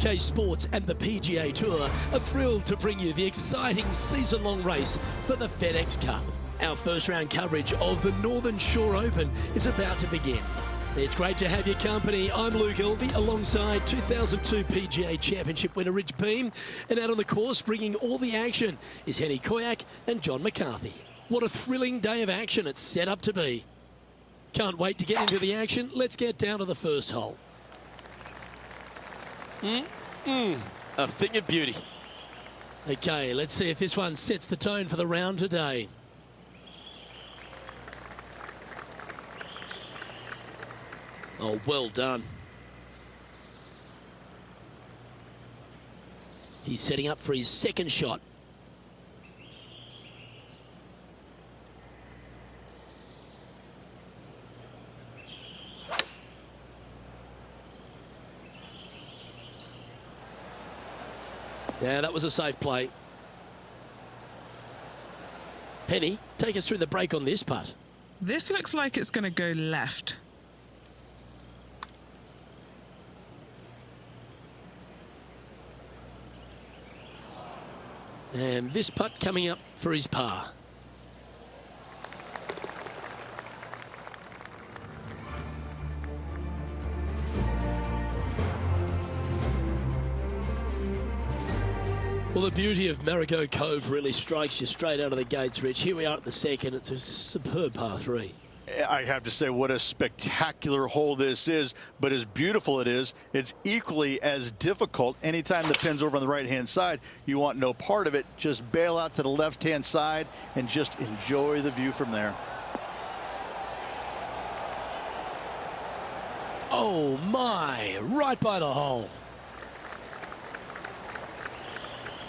2K Sports and the PGA Tour are thrilled to bring you the exciting season-long race for the FedEx Cup. Our first round coverage of the Northern Shore Open is about to begin. It's great to have your company. I'm Luke Elvey alongside 2002 PGA Championship winner Rich Beam. And out on the course bringing all the action is Henny Koyak and John McCarthy. What a thrilling day of action it's set up to be. Can't wait to get into the action. Let's get down to the first hole. A thing of beauty. Okay, let's see if this one sets the tone for the round today. Oh, well done. He's setting up for his second shot. Yeah, that was a safe play. Henny, take us through the break on this putt. This looks like it's going to go left. And this putt coming up for his par. Well, the beauty of Marigot Cove really strikes you straight out of the gates, Rich. Here we are at the second. It's a superb par three. I have to say, what a spectacular hole this is, but as beautiful it is, it's equally as difficult. Anytime the pin's over on the right-hand side, you want no part of it. Just bail out to the left-hand side and just enjoy the view from there. Oh, my. Right by the hole.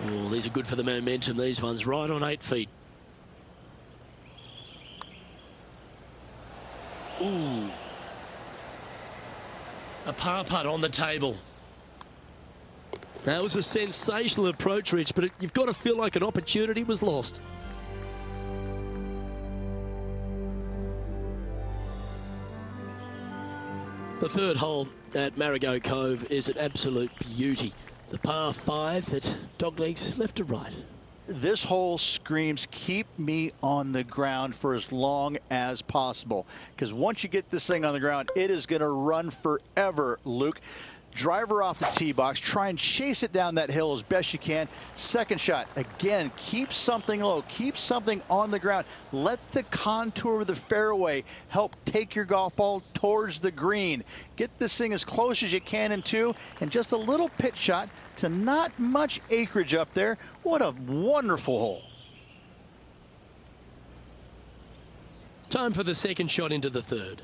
Oh, these are good for the momentum, these ones. Right on 8 feet. Ooh. A par putt on the table. That was a sensational approach, Rich, but you've got to feel like an opportunity was lost. The third hole at Marigot Cove is an absolute beauty. The par 5 that doglegs left to right. This hole screams, keep me on the ground for as long as possible. Because once you get this thing on the ground, it is going to run forever, Luke. Driver off the tee box. Try and chase it down that hill as best you can. Second shot. Again, keep something low. Keep something on the ground. Let the contour of the fairway help take your golf ball towards the green. Get this thing as close as you can in two, and just a little pitch shot to not much acreage up there. What a wonderful hole. Time for the second shot into the third.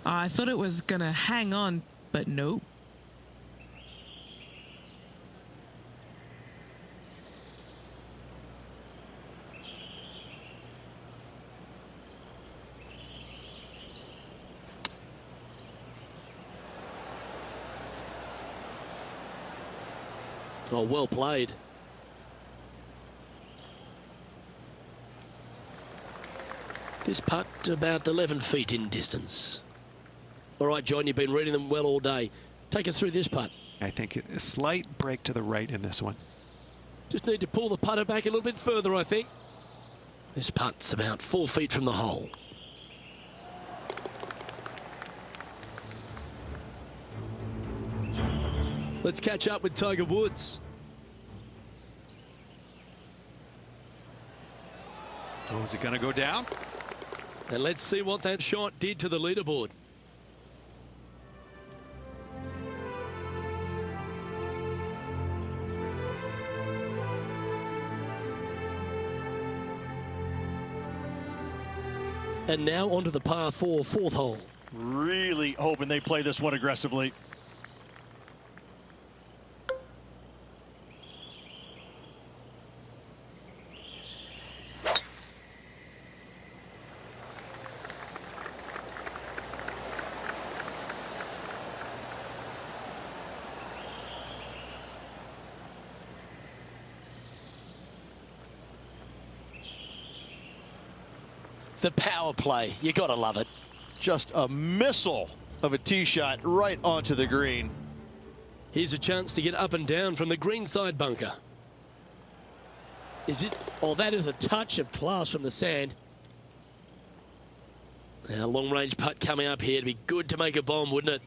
I thought it was going to hang on, but nope. Oh, well played. This putt about 11 feet in distance. All right, John, you've been reading them well all day. Take us through this putt. I think a slight break to the right in this one. Just need to pull the putter back a little bit further, I think. This putt's about 4 feet from the hole. Let's catch up with Tiger Woods. Oh, is it going to go down? And let's see what that shot did to the leaderboard. And now onto the par 4 fourth hole. Really hoping they play this one aggressively. The power play, you gotta love it. Just a missile of a tee shot right onto the green. Here's a chance to get up and down from the greenside bunker. Is it? Oh, that is a touch of class from the sand. Now, long range putt coming up here. It'd be good to make a bomb, wouldn't it?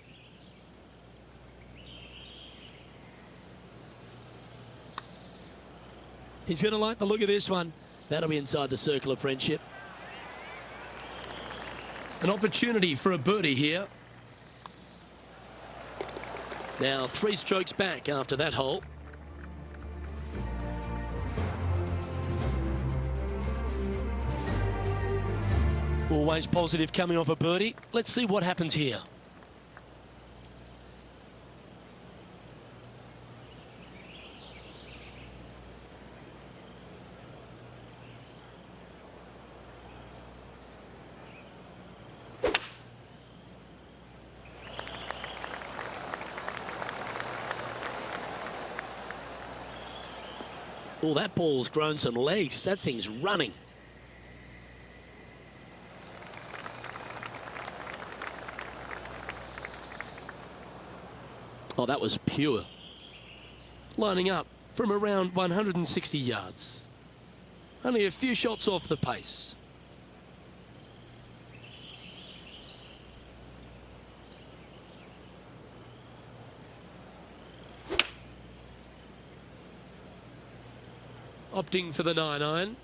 He's going to like the look of this one. That'll be inside the circle of friendship. An opportunity for a birdie here. Now 3 strokes back after that hole. Always positive coming off a birdie. Let's see what happens here. Oh, that ball's grown some legs. That thing's running. Oh, that was pure. Lining up from around 160 yards. Only a few shots off the pace. Opting for the 9-iron.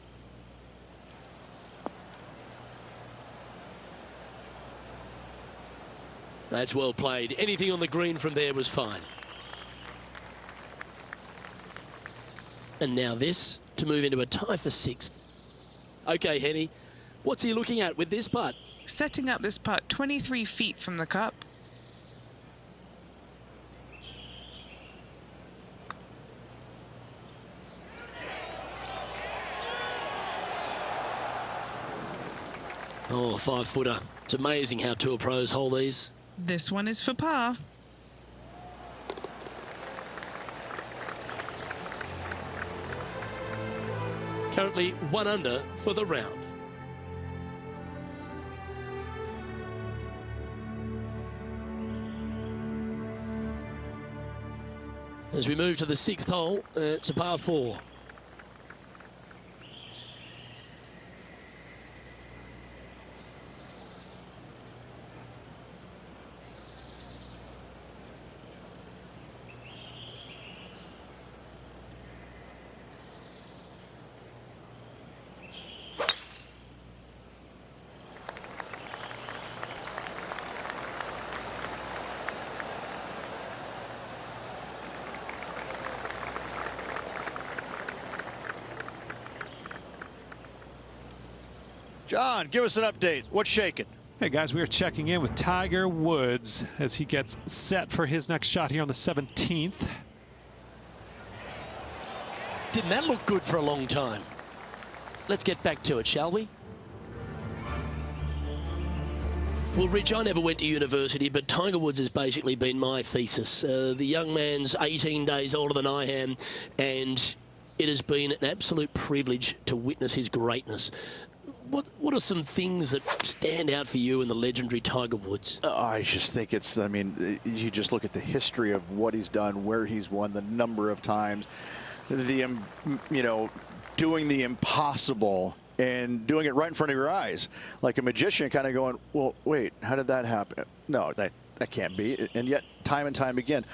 That's well played. Anything on the green from there was fine. And now this to move into a tie for 6th. Okay, Henny, what's he looking at with this putt? Setting up this putt 23 feet from the cup. Oh, 5-footer. It's amazing how tour pros hold these. This one is for par. Currently 1 under for the round. As we move to the 6th hole, it's a par 4. John, give us an update. What's shaking? Hey guys, we are checking in with Tiger Woods as he gets set for his next shot here on the 17th. Didn't that look good for a long time? Let's get back to it, shall we? Well, Rich, I never went to university, but Tiger Woods has basically been my thesis. The young man's 18 days older than I am, and it has been an absolute privilege to witness his greatness. What are some things that stand out for you in the legendary Tiger Woods? I just think it's, I mean, you just look at the history of what he's done, where he's won, the number of times, the, you know, doing the impossible and doing it right in front of your eyes. Like a magician kind of going, well, wait, how did that happen? No, that can't be. And yet, time and time again,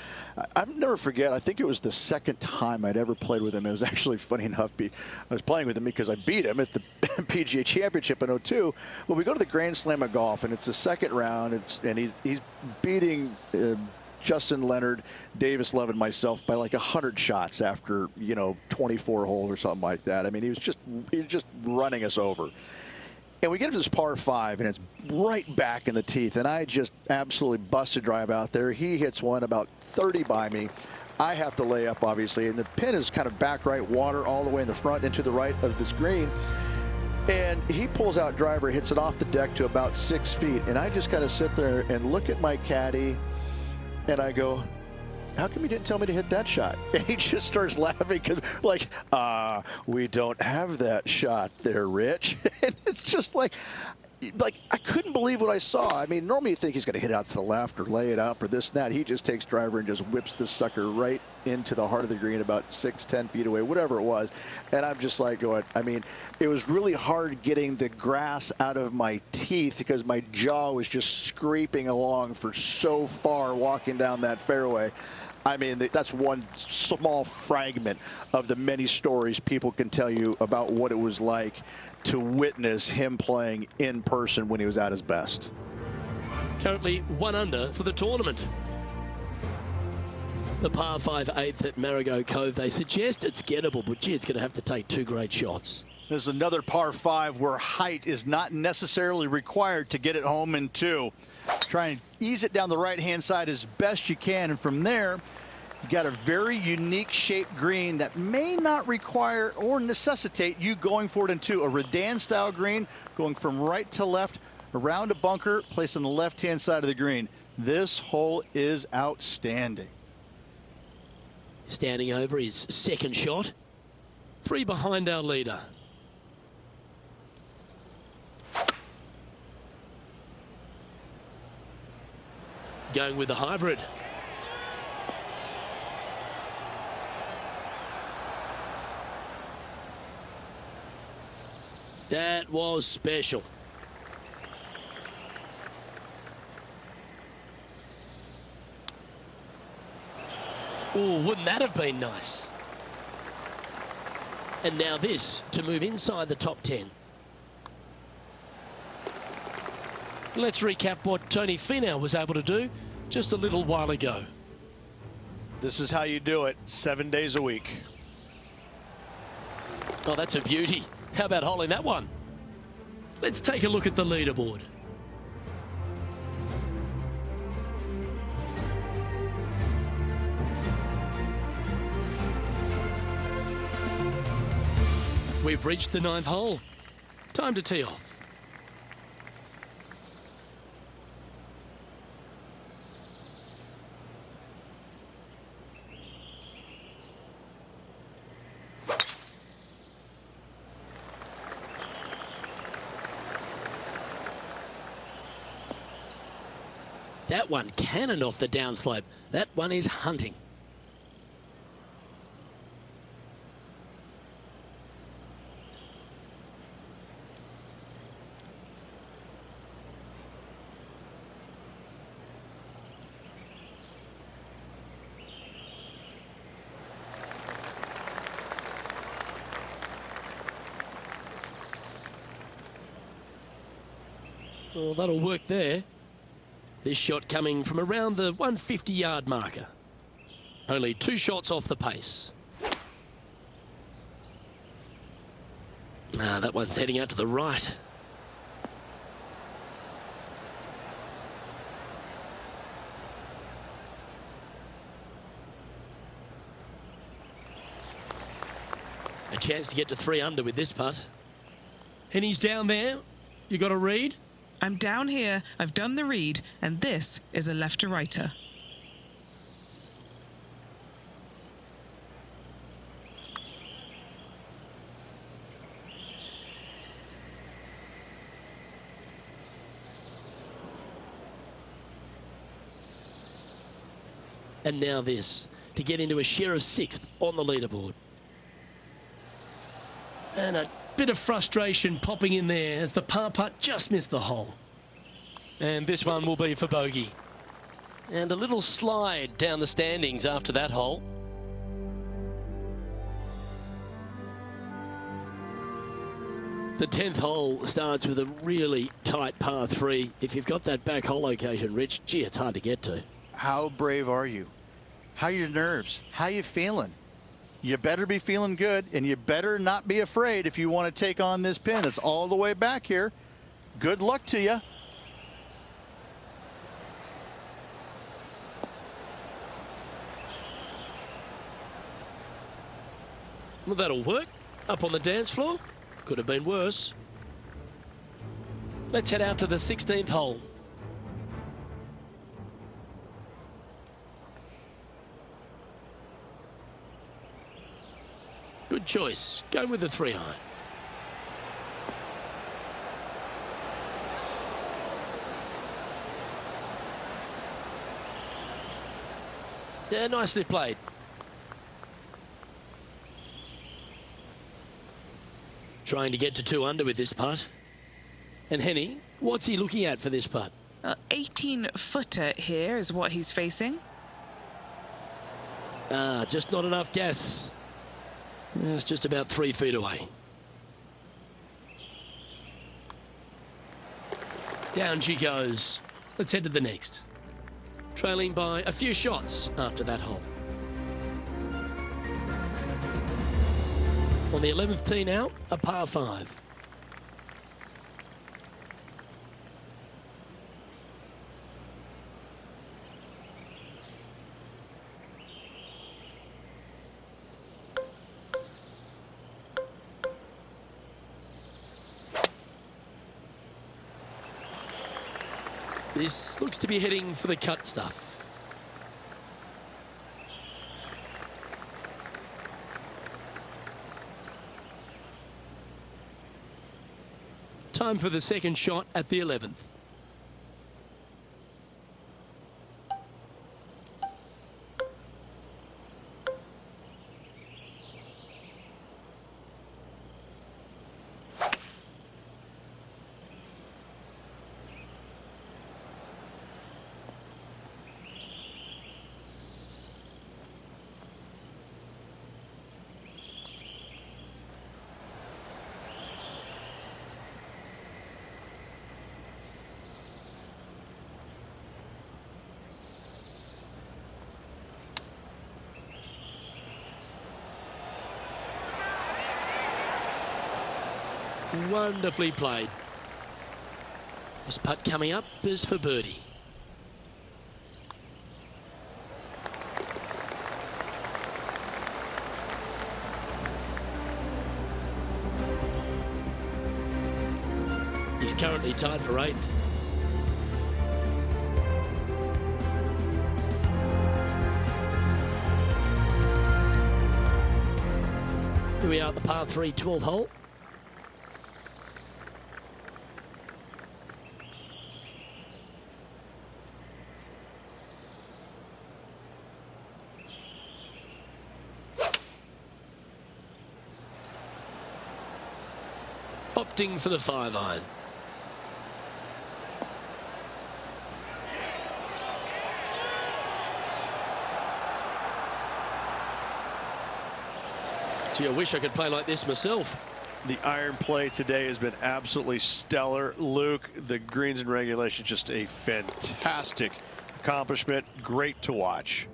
I'll never forget, I think it was the 2nd time I'd ever played with him. It was actually funny enough, I was playing with him because I beat him at the PGA Championship in '02. Well, we go to the Grand Slam of golf, and it's the 2nd round, and he's beating Justin Leonard, Davis Love, and myself by like 100 shots after, you know, 24 holes or something like that. I mean, he was just running us over. And we get to this par 5, and it's right back in the teeth. And I just absolutely busted drive out there. He hits one about 30 by me. I have to lay up, obviously, and the pin is kind of back right, water all the way in the front and to the right of this green. And he pulls out driver, hits it off the deck to about 6 feet. And I just kind of sit there and look at my caddy, and I go, how come you didn't tell me to hit that shot? And he just starts laughing, like, we don't have that shot there, Rich. And it's just like I couldn't believe what I saw. I mean, normally you think he's going to hit out to the left or lay it up or this and that. He just takes driver and just whips this sucker right into the heart of the green about 6-10 feet away, whatever it was. And I'm just like going, I mean, it was really hard getting the grass out of my teeth because my jaw was just scraping along for so far walking down that fairway. I mean, that's one small fragment of the many stories people can tell you about what it was like to witness him playing in person when he was at his best. Currently 1 under for the tournament. The par 5 8th at Marigot Cove, they suggest it's gettable, but gee, it's going to have to take 2 great shots. There's another par 5 where height is not necessarily required to get it home in 2. Try and ease it down the right-hand side as best you can, and from there, you got a very unique shaped green that may not require or necessitate you going for it in 2. A Redan-style green going from right to left around a bunker placed on the left-hand side of the green. This hole is outstanding. Standing over his second shot. 3 behind our leader. Going with the hybrid. That was special. Oh, wouldn't that have been nice? And now this to move inside the top 10. Let's recap what Tony Finau was able to do just a little while ago. This is how you do it 7 days a week. Oh, that's a beauty. How about holding that one? Let's take a look at the leaderboard. We've reached the 9th hole. Time to tee off. That one cannoned off the downslope. That one is hunting. Well, that'll work there. This shot coming from around the 150-yard marker. Only 2 shots off the pace. That one's heading out to the right. A chance to get to 3 under with this putt. And he's down there. You got a read? I'm down here, I've done the read, and this is a left-to-righter. And now this, to get into a share of 6th on the leaderboard. And a bit of frustration popping in there as the par putt just missed the hole. And this one will be for bogey. And a little slide down the standings after that hole. The 10th hole starts with a really tight par 3. If you've got that back hole location, Rich, gee, it's hard to get to. How brave are you? How are your nerves? How you feeling? You better be feeling good, and you better not be afraid if you want to take on this pin. It's all the way back here. Good luck to you. Well, that'll work. Up on the dance floor. Could have been worse. Let's head out to the 16th hole. Good choice. Go with the 3-iron. Yeah, nicely played. Trying to get to 2 under with this putt. And Henny, what's he looking at for this putt? 18-footer here is what he's facing. Just not enough gas. It's just about 3 feet away. Down she goes. Let's head to the next. Trailing by a few shots after that hole. On the 11th tee now, a par 5. This looks to be heading for the cut stuff. Time for the second shot at the 11th. Wonderfully played. This putt coming up is for birdie. He's currently tied for 8th. Here we are at the par 3 12th hole. Opting for the 5-iron. Gee, I wish I could play like this myself. The iron play today has been absolutely stellar. Luke, the greens and regulation, just a fantastic accomplishment. Great to watch.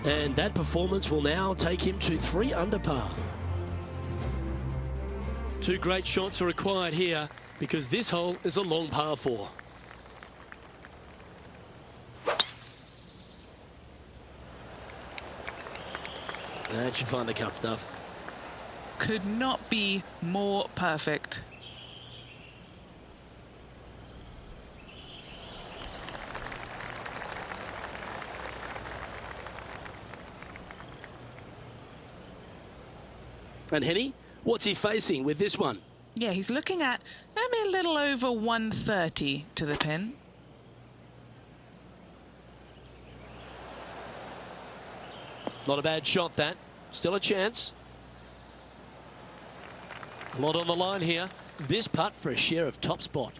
And that performance will now take him to 3 under par. 2 great shots are required here because this hole is a long par 4. That should find the cut stuff. Could not be more perfect. And Henny, what's he facing with this one? Yeah, he's looking at maybe a little over 130 to the pin. Not a bad shot, that. Still a chance. A lot on the line here. This putt for a share of top spot.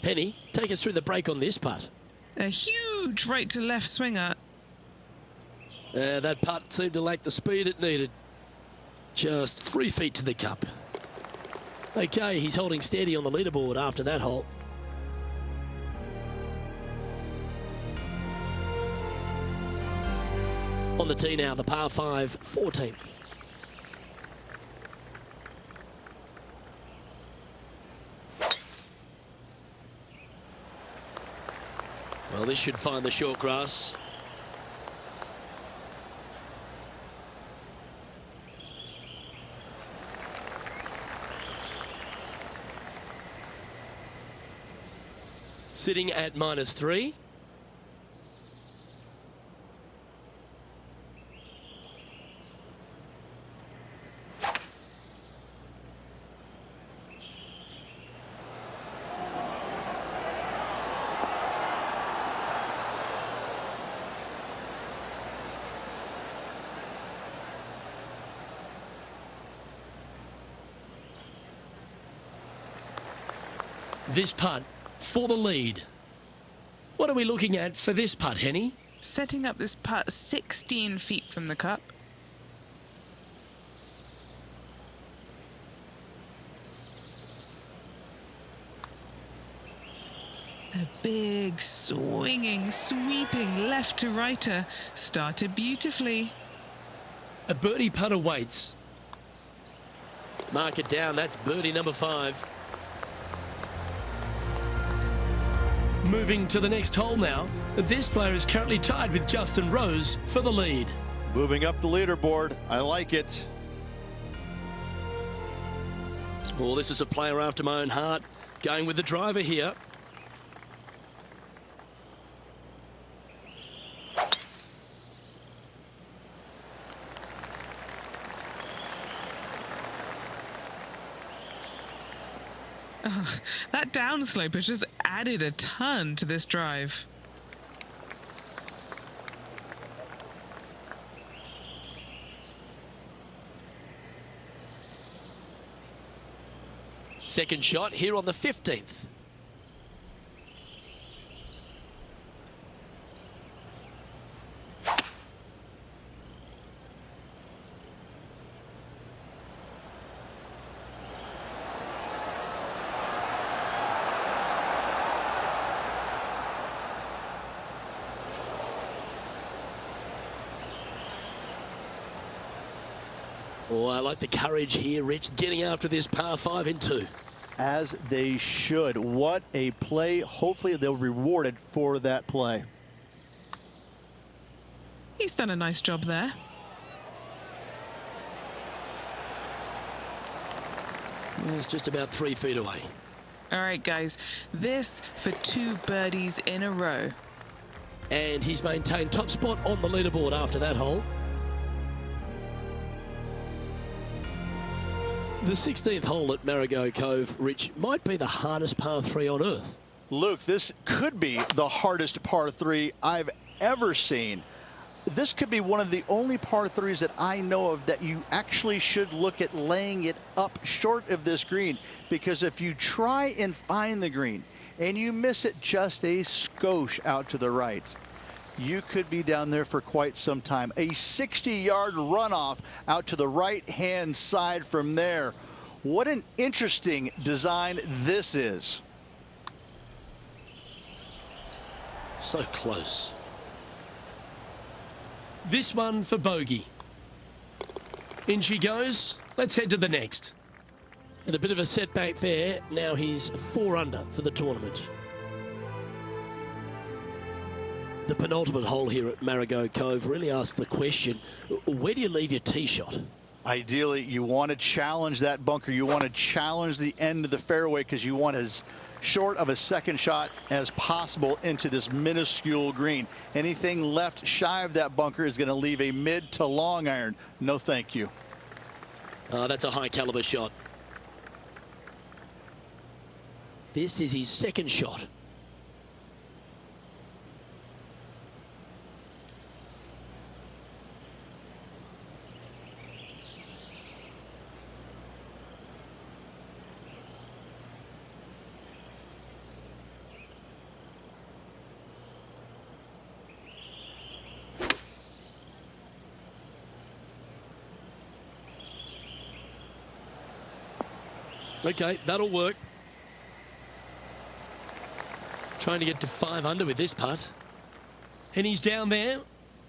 Henny, take us through the break on this putt. A huge right to left swinger. That putt seemed to lack the speed it needed. Just 3 feet to the cup. Okay, he's holding steady on the leaderboard after that hole. On the tee now, the par 5, 14th. Well, this should find the short grass. Sitting at -3. This putt for the lead. What are we looking at for this putt, Henny? Setting up this putt 16 feet from the cup. A big, swinging, sweeping left to righter. Started beautifully. A birdie putt awaits. Mark it down, that's birdie number 5. Moving to the next hole now. This player is currently tied with Justin Rose for the lead. Moving up the leaderboard. I like it. Well, this is a player after my own heart. Going with the driver here. Oh, that downslope has just added a ton to this drive. Second shot here on the 15th. Oh, I like the courage here, Rich, getting after this par 5 in 2. As they should. What a play. Hopefully they'll be rewarded for that play. He's done a nice job there. It's just about 3 feet away. All right, guys, this for 2 birdies in a row. And he's maintained top spot on the leaderboard after that hole. The 16th hole at Marigot Cove, Rich, might be the hardest par 3 on earth. Luke, this could be the hardest par 3 I've ever seen. This could be one of the only par 3s that I know of that you actually should look at laying it up short of this green, because if you try and find the green and you miss it just a skosh out to the right, you could be down there for quite some time. A 60-yard runoff out to the right-hand side from there. What an interesting design this is. So close. This one for bogey. In she goes. Let's head to the next. And a bit of a setback there. Now he's 4 under for the tournament. The penultimate hole here at Marigot Cove really asks the question, where do you leave your tee shot? Ideally, you want to challenge that bunker. You want to challenge the end of the fairway because you want as short of a second shot as possible into this minuscule green. Anything left shy of that bunker is going to leave a mid to long iron. No thank you. That's a high caliber shot. This is his second shot. Okay, that'll work. Trying to get to 5 under with this putt. And he's down there.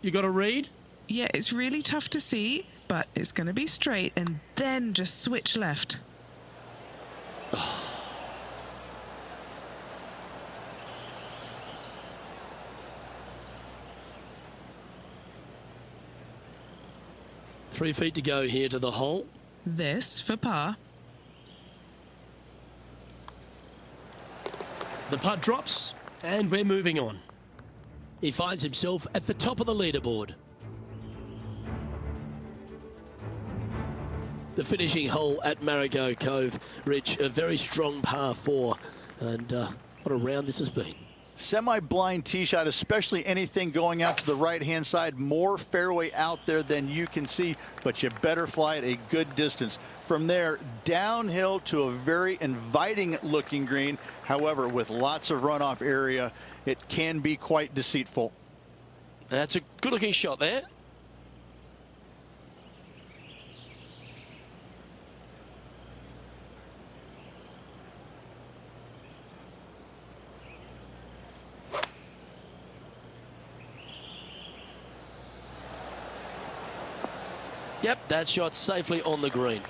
You got a read? Yeah, it's really tough to see, but it's going to be straight and then just switch left. 3 feet to go here to the hole. This for par. The putt drops, and we're moving on. He finds himself at the top of the leaderboard. The finishing hole at Marigot Cove, Rich, a very strong par 4, and what a round this has been. Semi-blind tee shot, especially anything going out to the right-hand side. More fairway out there than you can see, but you better fly it a good distance. From there, downhill to a very inviting-looking green. However, with lots of runoff area, it can be quite deceitful. That's a good-looking shot there. Yep, that shot safely on the green.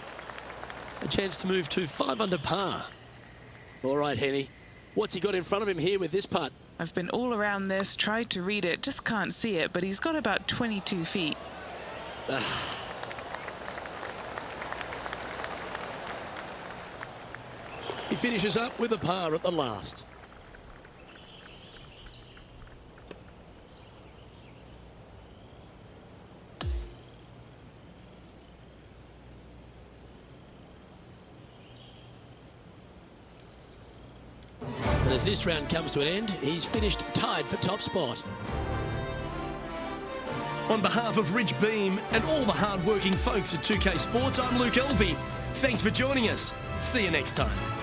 A chance to move to 5 under par. All right, Henny. What's he got in front of him here with this putt? I've been all around this, tried to read it, just can't see it, but he's got about 22 feet. He finishes up with a par at the last. And as this round comes to an end, he's finished tied for top spot. On behalf of Rich Beam and all the hard-working folks at 2K Sports, I'm Luke Elvey. Thanks for joining us. See you next time.